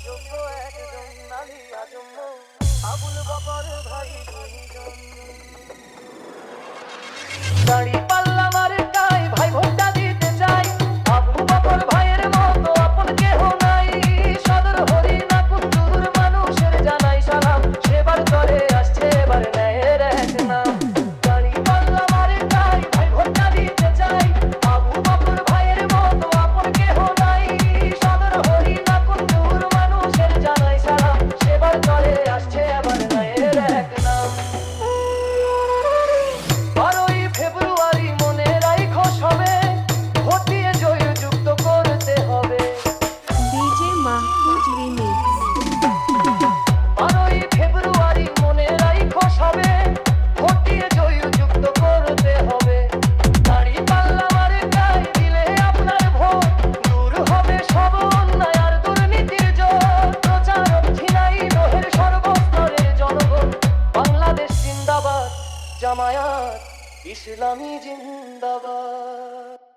যোগ্য একজন নারী আজন্ম আবুল বাবার ভাই দুইজন দাড়ি পাল্লা মারে তাই ভাই ভোটটা দিতে চাই আবুল বাবার ভাইয়ের মতো আপন কেহ নাই সদর হরিণা কুতুর মানুষের জানাই সালাম সেবার করে আসছে এবার ন্যায়ের এক নাম দাড়ি পাল্লা মারে তাই ভাই ভোটটা দিতে চাই আবুল বাবার ভাইয়ের মতো আপন কেহ নাই সদর হরিণা কুতুর মানুষের জানাই সালাম সেবার করে আসছে এবার ন্যায়ের এক নাম ফেব্রুয়ারি মনে রাখো সবে ভোট দিয়ে জয়যুক্ত করতে হবে ডিজে মাহফুজ রিমিক্স 12 ফেব্রুয়ারি মনে রাখো সবে ভোট দিয়ে জয়যুক্ত করতে হবে দাড়ি পাল্লা মারে গায়ে দিলে আপনার ভোট দূর হবে সব অন্যায় আর দুর্নীতির জোট প্রচারক ঝিনাইদহের সর্বস্তরের জনগণ বাংলাদেশ জিন্দাবাদ জামায়াত ইসলামী জিন্দাবাদ।